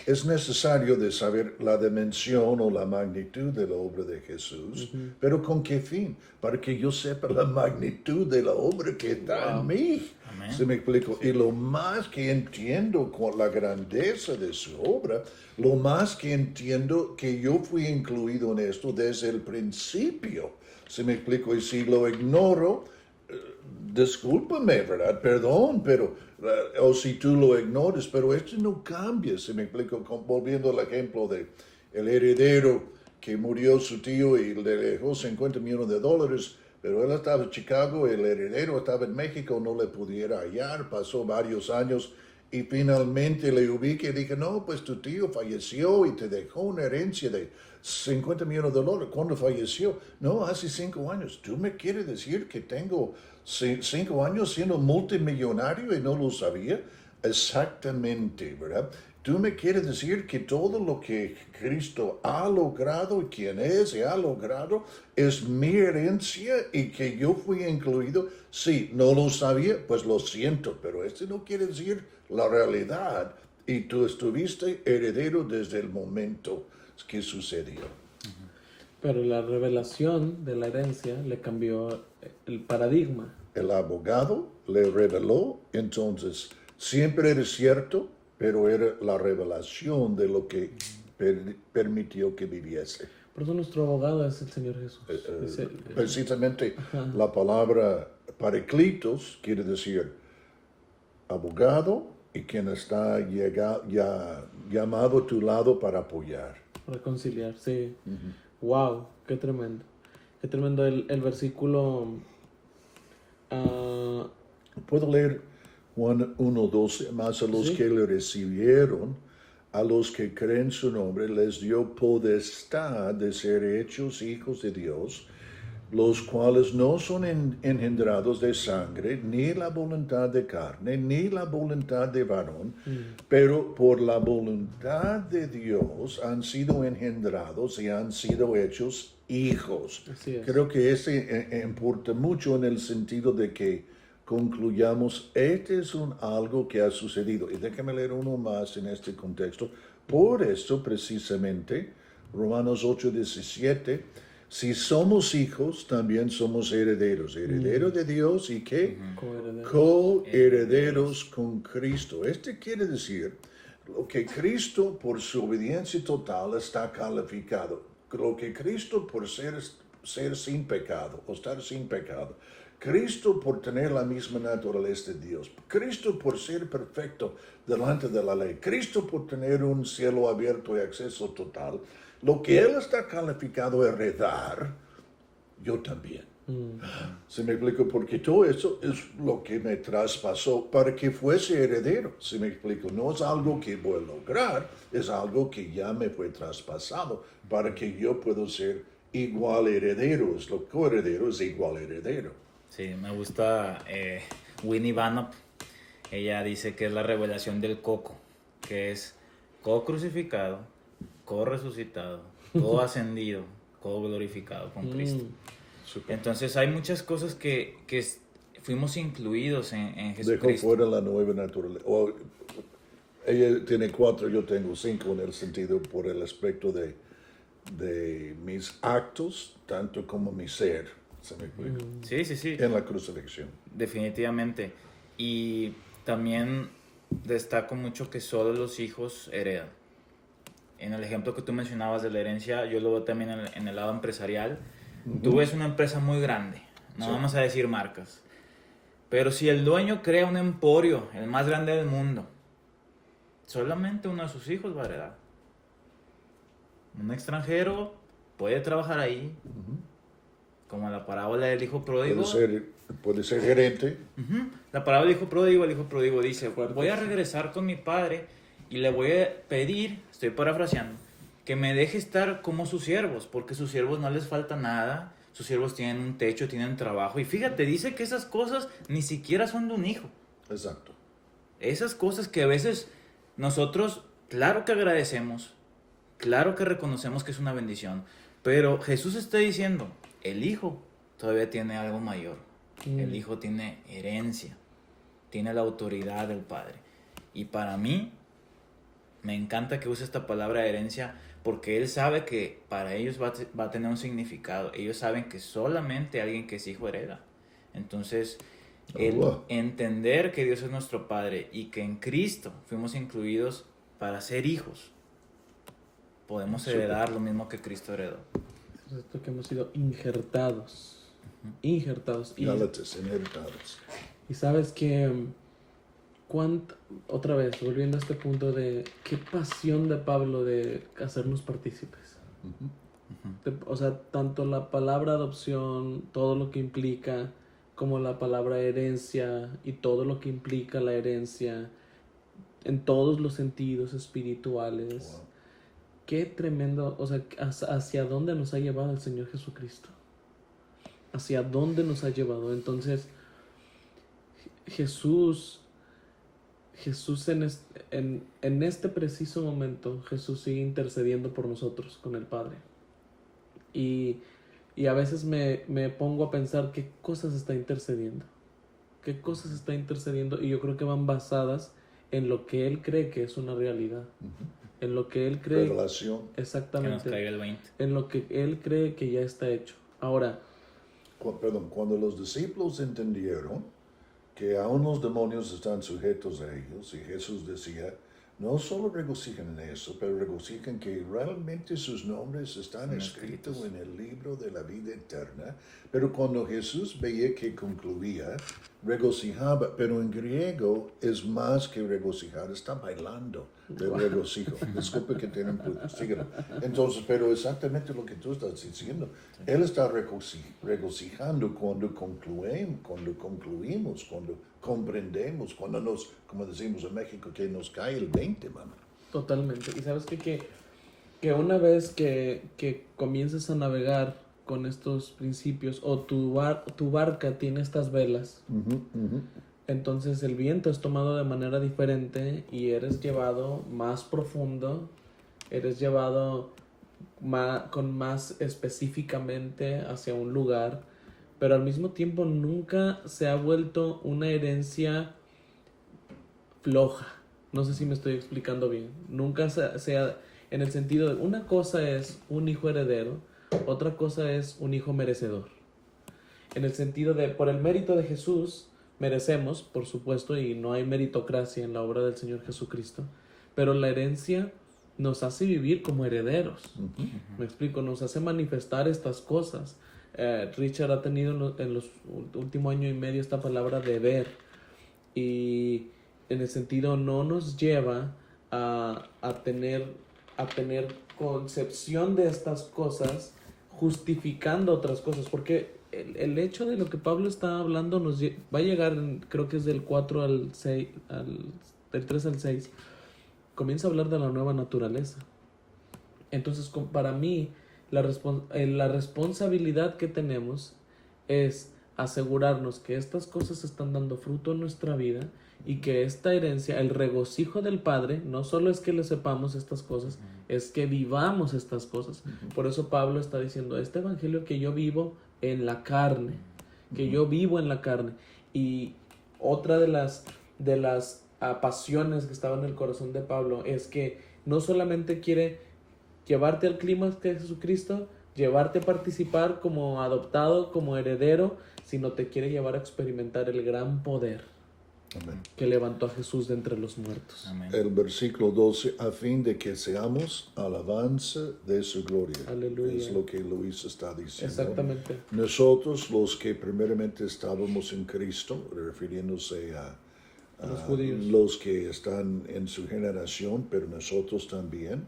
Es necesario de saber la dimensión o la magnitud de la obra de Jesús, pero ¿con qué fin? Para que yo sepa la magnitud de la obra que está en mí. Amén. ¿Sí me explico? Y lo más que entiendo con la grandeza de su obra, lo más que entiendo que yo fui incluido en esto desde el principio. ¿Sí me explico? Y si lo ignoro, discúlpame, ¿verdad? Perdón, pero, o si tú lo ignoras, pero esto no cambia, ¿sí me explico? Volviendo al ejemplo de el heredero que murió su tío y le dejó $50 millones, pero él estaba en Chicago, el heredero estaba en México, no le pudiera hallar, pasó varios años y finalmente le ubiqué y dije, no, pues tu tío falleció y te dejó una herencia de $50 millones. ¿Cuándo falleció? No, hace 5 años. ¿Tú me quieres decir que tengo 5 años siendo multimillonario y no lo sabía? Exactamente, ¿verdad? Tú me quieres decir que todo lo que Cristo ha logrado y quien es y ha logrado es mi herencia y que yo fui incluido. Sí, no lo sabía, pues lo siento, pero esto no quiere decir la realidad. Y tú estuviste heredero desde el momento que sucedió. Pero la revelación de la herencia le cambió el paradigma. El abogado le reveló, entonces siempre era cierto, pero era la revelación de lo que permitió que viviese. Por eso nuestro abogado es el Señor Jesús. Es el- Precisamente Ajá. la palabra parakletos quiere decir abogado y quien está llamado a tu lado para apoyar. Reconciliar, sí. Wow, qué tremendo. Qué tremendo el versículo. ah, Puedo leer Juan 1:12, más a los Sí. que le recibieron, a los que creen su nombre, les dio potestad de ser hechos hijos de Dios, los cuales no son engendrados de sangre, ni la voluntad de carne, ni la voluntad de varón, pero por la voluntad de Dios han sido engendrados y han sido hechos hijos. Así es. Creo que importa mucho en el sentido de que concluyamos, este es algo que ha sucedido. Y déjame leer uno más en este contexto. Por esto, precisamente, Romanos 8:17, si somos hijos, también somos herederos. Herederos de Dios y ¿qué? coheredero. Co-herederos con Cristo. Este quiere decir lo que Cristo por su obediencia total está calificado. Lo que Cristo por ser sin pecado o estar sin pecado. Cristo por tener la misma naturaleza de Dios. Cristo por ser perfecto delante de la ley. Cristo por tener un cielo abierto y acceso total. Lo que Él está calificado a heredar, yo también. ¿Se me explico? Porque todo eso es lo que me traspasó para que fuese heredero. ¿Se me explico? No es algo que voy a lograr, es algo que ya me fue traspasado para que yo pueda ser igual heredero. Es lo coheredero es igual heredero. Sí, me gusta Winnie Banop. Ella dice que es la revelación del coco, que es co-crucificado, co-resucitado, co-ascendido, co-glorificado con Cristo. Super. Entonces hay muchas cosas que fuimos incluidos en Dejó Jesucristo. fuera la nueva naturaleza. Ella tiene 4, yo tengo 5 en el sentido por el aspecto de mis actos, tanto como mi ser. ¿Se me explica? Sí, sí, sí. En la crucifixión. Definitivamente. Y también destaco mucho que solo los hijos heredan. En el ejemplo que tú mencionabas de la herencia, yo lo veo también en el lado empresarial. Tú ves una empresa muy grande, no Sí. vamos a decir marcas, pero si el dueño crea un emporio, el más grande del mundo, solamente uno de sus hijos va a heredar. Un extranjero puede trabajar ahí, como la parábola del hijo pródigo. Puede ser gerente. Ujú. La parábola del hijo pródigo, el hijo pródigo dice, voy a regresar con mi padre y le voy a pedir, estoy parafraseando, que me deje estar como sus siervos, porque sus siervos no les falta nada, sus siervos tienen un techo, tienen trabajo, y fíjate, dice que esas cosas ni siquiera son de un hijo. Exacto. Esas cosas que a veces nosotros, claro que agradecemos, claro que reconocemos que es una bendición, pero Jesús está diciendo, el hijo todavía tiene algo mayor. El hijo tiene herencia, tiene la autoridad del padre. Y para mí, me encanta que use esta palabra herencia porque él sabe que para ellos va a tener un significado. Ellos saben que solamente alguien que es hijo hereda. Entonces, El Wow. entender que Dios es nuestro Padre y que en Cristo fuimos incluidos para ser hijos. Podemos Súper. heredar lo mismo que Cristo heredó. Es esto que hemos sido injertados. Injertados. Gálatas, injertados. Y sabes que, otra vez, volviendo a este punto de qué pasión de Pablo de hacernos partícipes. O sea, tanto la palabra adopción, todo lo que implica, como la palabra herencia y todo lo que implica la herencia, en todos los sentidos espirituales. Wow. Qué tremendo, o sea, hacia dónde nos ha llevado el Señor Jesucristo. Hacia dónde nos ha llevado. Entonces, Jesús en este preciso momento, Jesús sigue intercediendo por nosotros con el Padre. Y a veces me pongo a pensar qué cosas está intercediendo. Qué cosas está intercediendo, y yo creo que van basadas en lo que Él cree que es una realidad. En lo que Él cree. Revelación. Que nos Exactamente. caiga el 20. En lo que Él cree que ya está hecho. Ahora, Cuando los discípulos entendieron que aún los demonios están sujetos a ellos, y Jesús decía, no solo regocijan en eso, pero regocijan que realmente sus nombres están escritos en el libro de la vida eterna. Pero cuando Jesús veía que concluía, regocijaba, pero en griego es más que regocijar, está bailando de regocijo. Disculpe que tienen síguelo. Entonces, pero exactamente lo que tú estás diciendo, Él está regocijando cuando concluimos, cuando comprendemos, cuando nos, como decimos en México, que nos cae el 20, mano. totalmente. Y sabes que una vez que comiences a navegar con estos principios, o tu barca tiene estas velas, entonces el viento es tomado de manera diferente y eres llevado más profundo, eres llevado con más específicamente hacia un lugar, pero al mismo tiempo nunca se ha vuelto una herencia floja. No sé si me estoy explicando bien. Nunca sea en el sentido de una cosa es un hijo heredero, otra cosa es un hijo merecedor. En el sentido de, por el mérito de Jesús, merecemos, por supuesto, y no hay meritocracia en la obra del Señor Jesucristo, pero la herencia nos hace vivir como herederos. Me explico, nos hace manifestar estas cosas. Richard ha tenido en los últimos año y medio esta palabra deber, y en el sentido no nos lleva a tener concepción de estas cosas justificando otras cosas, porque el hecho de lo que Pablo está hablando va a llegar, creo que es del 4 al 6, del 3 al 6, comienza a hablar de la nueva naturaleza. Entonces, para mí, la responsabilidad que tenemos es asegurarnos que estas cosas están dando fruto en nuestra vida, y que esta herencia, el regocijo del Padre, no solo es que le sepamos estas cosas, es que vivamos estas cosas. Por eso Pablo está diciendo, este evangelio que yo vivo en la carne, que yo vivo en la carne. Y otra de las pasiones que estaba en el corazón de Pablo es que no solamente quiere llevarte al clímax de Jesucristo, llevarte a participar como adoptado, como heredero, sino te quiere llevar a experimentar el gran poder Amén. que levantó a Jesús de entre los muertos. Amén. El versículo 12, a fin de que seamos alabanza de su gloria. Aleluya. Es lo que Luis está diciendo. Exactamente. Nosotros, los que primeramente estábamos en Cristo, refiriéndose a Los judíos. los que están en su generación, pero nosotros también,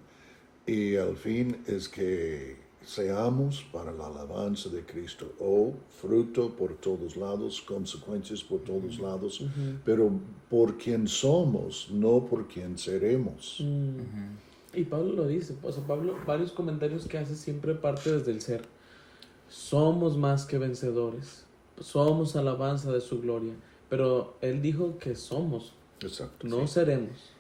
y al fin es que seamos para la alabanza de Cristo, fruto por todos lados, consecuencias por todos lados, pero por quien somos, no por quien seremos. Y Pablo lo dice, o sea, Pablo, varios comentarios que hace siempre parte desde el ser. Somos más que vencedores, somos alabanza de su gloria, pero él dijo que somos, Exacto. no seremos.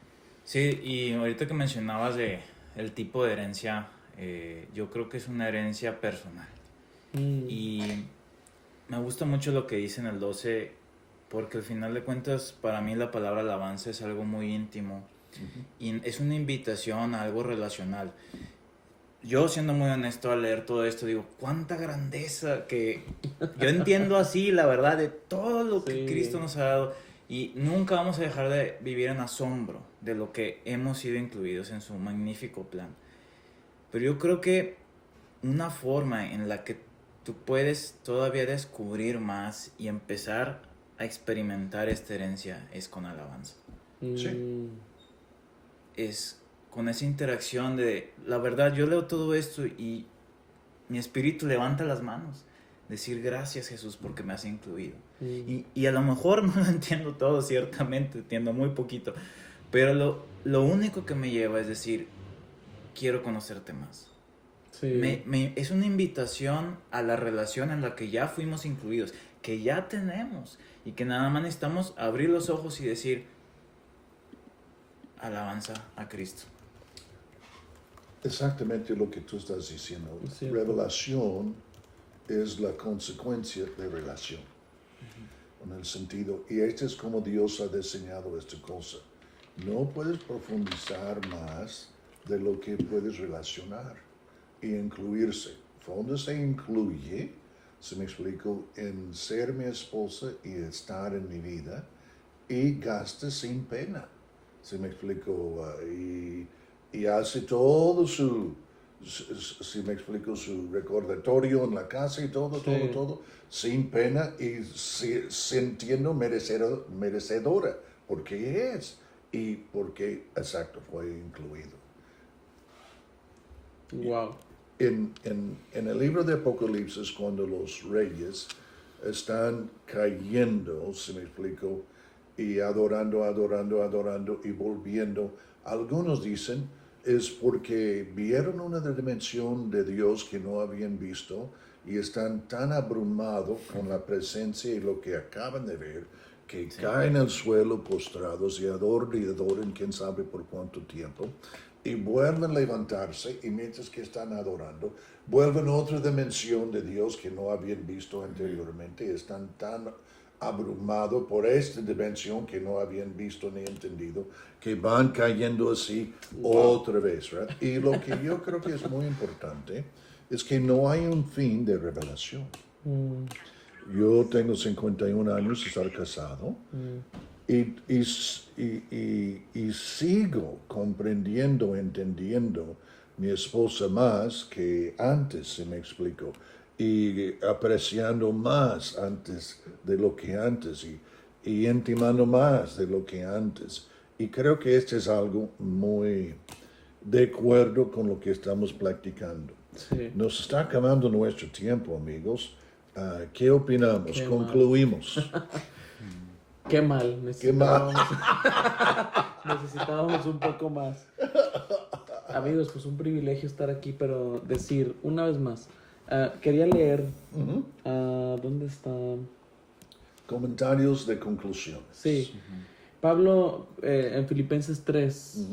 Sí, y ahorita que mencionabas de el tipo de herencia, yo creo que es una herencia personal. Y me gusta mucho lo que dice en el 12, porque al final de cuentas para mí la palabra alabanza es algo muy íntimo y es una invitación a algo relacional. yo siendo muy honesto al leer todo esto, digo, cuánta grandeza que yo entiendo así la verdad de todo lo que Sí. Cristo nos ha dado y nunca vamos a dejar de vivir en asombro de lo que hemos sido incluidos en su magnífico plan. Pero yo creo que una forma en la que tú puedes todavía descubrir más y empezar a experimentar esta herencia es con alabanza. Sí. Es con esa interacción de, la verdad, yo leo todo esto y mi espíritu levanta las manos, decir gracias Jesús porque me has incluido. Y a lo mejor no lo entiendo todo, ciertamente, entiendo muy poquito, pero lo único que me lleva es decir, quiero conocerte más. Sí. Es una invitación a la relación en la que ya fuimos incluidos, que ya tenemos, y que nada más necesitamos abrir los ojos y decir, alabanza a Cristo. Exactamente lo que tú estás diciendo. Sí. Revelación es la consecuencia de relación. En el sentido, y este es como Dios ha diseñado esta cosa. No puedes profundizar más de lo que puedes relacionar e incluirse. Cuando se incluye, se me explico, en ser mi esposa y estar en mi vida, y gasta sin pena. Se me explico, y hace todo si me explico, su recordatorio en la casa y todo, Sí. todo, sin pena y sintiendo merecedora, porque es y porque, exacto, fue incluido. Wow. En el libro de Apocalipsis, cuando los reyes están cayendo, si me explico, y adorando y volviendo, algunos dicen es porque vieron una dimensión de Dios que no habían visto y están tan abrumados con la presencia y lo que acaban de ver que caen al suelo postrados y adoran quién sabe por cuánto tiempo y vuelven a levantarse y mientras que están adorando vuelven a otra dimensión de Dios que no habían visto anteriormente y están tan abrumado por esta dimensión que no habían visto ni entendido, que van cayendo así otra vez, ¿verdad? Y lo que yo creo que es muy importante es que no hay un fin de revelación. Yo tengo 51 años, estar casado, y sigo comprendiendo, entendiendo mi esposa más que antes, se me explicó, y apreciando más antes de lo que antes y intimando más de lo que antes. Y creo que este es algo muy de acuerdo con lo que estamos practicando. Sí. Nos está acabando nuestro tiempo, amigos. ¿Qué opinamos? Qué Concluimos. Qué mal. Qué mal. Necesitábamos un poco más. Amigos, pues un privilegio estar aquí, pero decir una vez más. Quería leer. ¿Dónde está? Comentarios de conclusión. Sí. Pablo en Filipenses 3,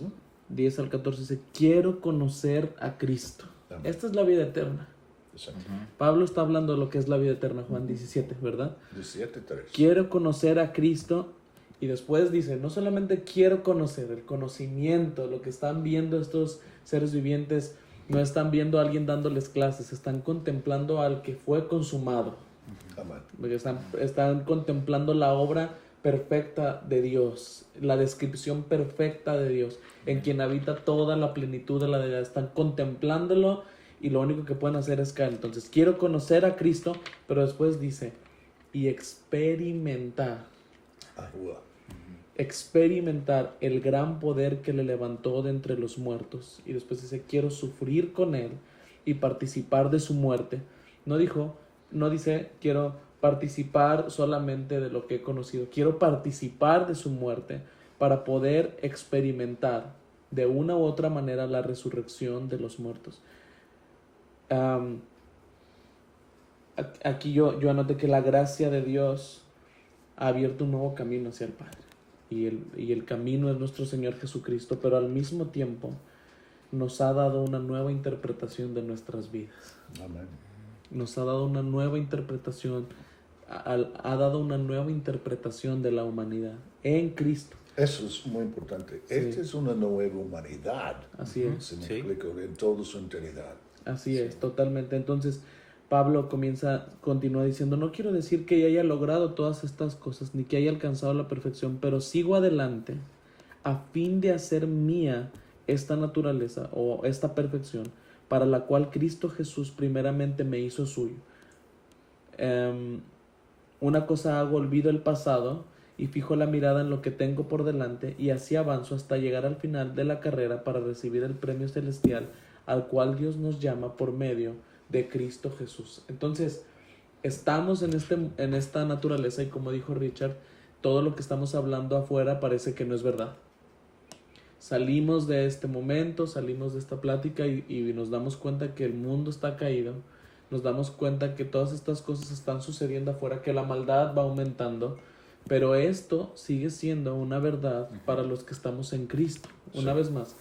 10 al 14 dice: quiero conocer a Cristo. Amén. Esta es la vida eterna. Exacto. Pablo está hablando de lo que es la vida eterna, Juan 17, ¿verdad? 17:3. Quiero conocer a Cristo. Y después dice, no solamente quiero conocer, el conocimiento, lo que están viendo estos seres vivientes, no están viendo a alguien dándoles clases, están contemplando al que fue consumado. Amén. Porque están contemplando la obra perfecta de Dios, la descripción perfecta de Dios, en quien habita toda la plenitud de la deidad. Están contemplándolo y lo único que pueden hacer es caer. Entonces, quiero conocer a Cristo, pero después dice, y experimentar el gran poder que le levantó de entre los muertos. Y después dice, quiero sufrir con él y participar de su muerte. No dice, quiero participar solamente de lo que he conocido. Quiero participar de su muerte para poder experimentar de una u otra manera la resurrección de los muertos. Aquí yo anoté que la gracia de Dios ha abierto un nuevo camino hacia el Padre. Y el camino es nuestro Señor Jesucristo, pero al mismo tiempo nos ha dado una nueva interpretación de nuestras vidas. Amén. Nos ha dado una nueva interpretación, ha dado una nueva interpretación de la humanidad en Cristo. Eso es muy importante. Sí. Esta es una nueva humanidad. Así es. Se me Sí. explico, en toda su integridad. Así es, totalmente. Entonces, Pablo continúa diciendo, no quiero decir que ya haya logrado todas estas cosas, ni que haya alcanzado la perfección, pero sigo adelante a fin de hacer mía esta naturaleza o esta perfección, para la cual Cristo Jesús primeramente me hizo suyo. Una cosa hago, olvido el pasado y fijo la mirada en lo que tengo por delante, y así avanzo hasta llegar al final de la carrera para recibir el premio celestial al cual Dios nos llama por medio de Cristo Jesús. Entonces, estamos en esta naturaleza, y como dijo Richard, todo lo que estamos hablando afuera parece que no es verdad. Salimos de este momento, salimos de esta plática y nos damos cuenta que el mundo está caído. Nos damos cuenta que todas estas cosas están sucediendo afuera, que la maldad va aumentando, pero esto sigue siendo una verdad para los que estamos en Cristo. Una vez más,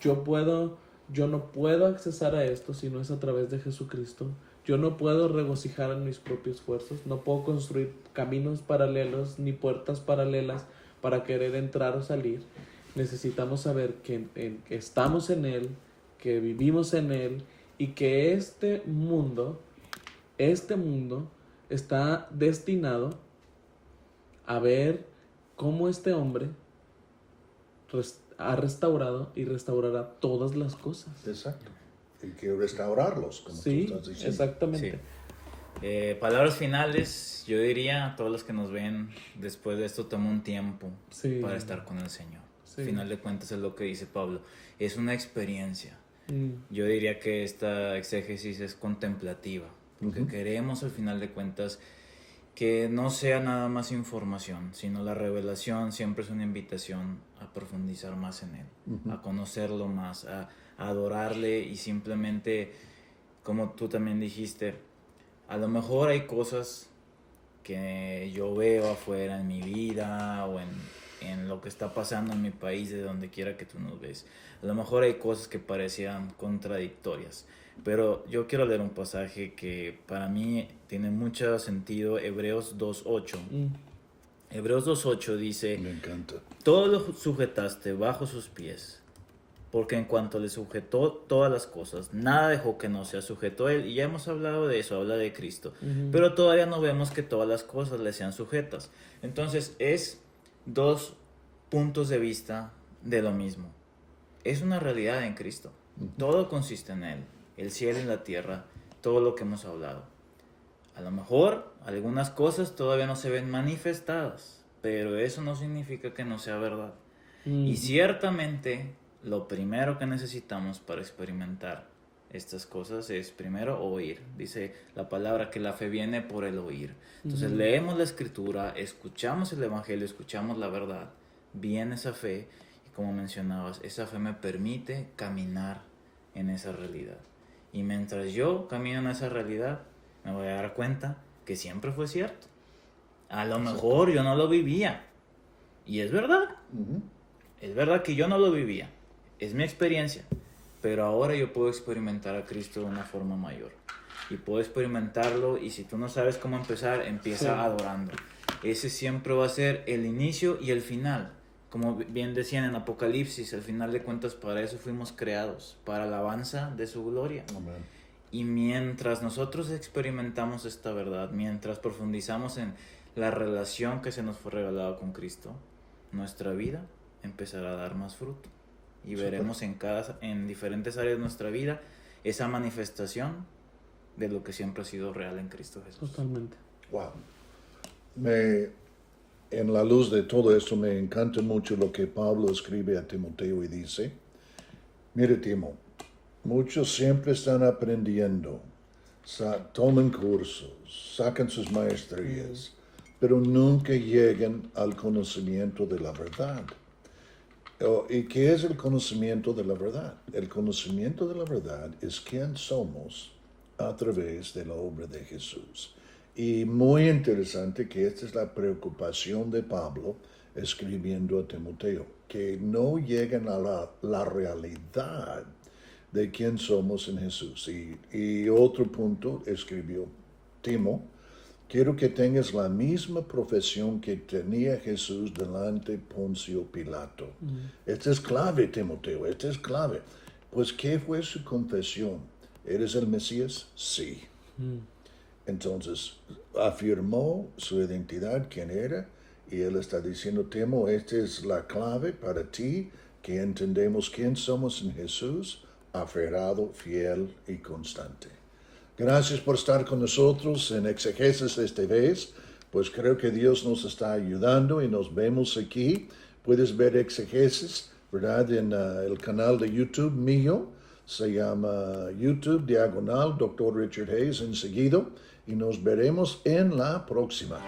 yo no puedo accesar a esto si no es a través de Jesucristo. Yo no puedo regocijar en mis propios esfuerzos, no puedo construir caminos paralelos ni puertas paralelas para querer entrar o salir. Necesitamos saber que estamos en Él, que vivimos en Él, y que este mundo está destinado a ver cómo este hombre ha restaurado y restaurará todas las cosas. Exacto. Y que restaurarlos, como Sí, tú estás diciendo. exactamente. Sí. Palabras finales, yo diría a todos los que nos ven, después de esto toma un tiempo Sí. para estar con el Señor. Sí. Al final de cuentas es lo que dice Pablo, es una experiencia. Mm. Yo diría que esta exégesis es contemplativa, porque queremos al final de cuentas que no sea nada más información, sino la revelación siempre es una invitación a profundizar más en Él, a conocerlo más, a adorarle, y simplemente, como tú también dijiste, a lo mejor hay cosas que yo veo afuera en mi vida o en lo que está pasando en mi país, de donde quiera que tú nos ves. A lo mejor hay cosas que parecían contradictorias, pero yo quiero leer un pasaje que para mí tiene mucho sentido, Hebreos 2.8. Hebreos 2.8 dice, Me encanta. todo lo sujetaste bajo sus pies, porque en cuanto le sujetó todas las cosas, nada dejó que no sea sujeto a él. Y ya hemos hablado de eso, habla de Cristo. Pero todavía no vemos que todas las cosas le sean sujetas. Entonces es dos puntos de vista de lo mismo. Es una realidad en Cristo. Todo consiste en Él, el cielo y la tierra, todo lo que hemos hablado. A lo mejor algunas cosas todavía no se ven manifestadas, pero eso no significa que no sea verdad. Y ciertamente lo primero que necesitamos para experimentar estas cosas es primero oír. Dice la palabra que la fe viene por el oír. Entonces leemos la escritura, escuchamos el evangelio, escuchamos la verdad, viene esa fe, y como mencionabas, esa fe me permite caminar en esa realidad. Y mientras yo camino en esa realidad, me voy a dar cuenta que siempre fue cierto. A lo mejor yo no lo vivía, y es verdad. Es verdad que yo no lo vivía, es mi experiencia, pero ahora yo puedo experimentar a Cristo de una forma mayor. Y puedo experimentarlo, y si tú no sabes cómo empezar, empieza adorando. Ese siempre va a ser el inicio y el final. Como bien decían en Apocalipsis, al final de cuentas para eso fuimos creados, para alabanza de su gloria. Amén. Y mientras nosotros experimentamos esta verdad, mientras profundizamos en la relación que se nos fue regalada con Cristo, nuestra vida empezará a dar más fruto. Y veremos en diferentes áreas de nuestra vida esa manifestación de lo que siempre ha sido real en Cristo Jesús. Totalmente. Wow. En la luz de todo esto me encanta mucho lo que Pablo escribe a Timoteo y dice, mire Timo, muchos siempre están aprendiendo, toman cursos, sacan sus maestrías, pero nunca llegan al conocimiento de la verdad. ¿Y qué es el conocimiento de la verdad? El conocimiento de la verdad es quién somos a través de la obra de Jesús. Y muy interesante que esta es la preocupación de Pablo escribiendo a Timoteo, que no lleguen a la realidad de quién somos en Jesús. Y otro punto escribió, Timo, quiero que tengas la misma profesión que tenía Jesús delante de Poncio Pilato. Esta es clave, Timoteo, esta es clave. Pues, ¿qué fue su confesión? ¿Eres el Mesías? Sí. Entonces, afirmó su identidad, quién era, y él está diciendo, Temo, esta es la clave para ti, que entendemos quién somos en Jesús, aferrado, fiel y constante. Gracias por estar con nosotros en Exegesis esta vez, pues creo que Dios nos está ayudando y nos vemos aquí. Puedes ver Exegesis, ¿verdad? En el canal de YouTube mío, se llama YouTube / Dr. Richard Hayes enseguida, y nos veremos en la próxima.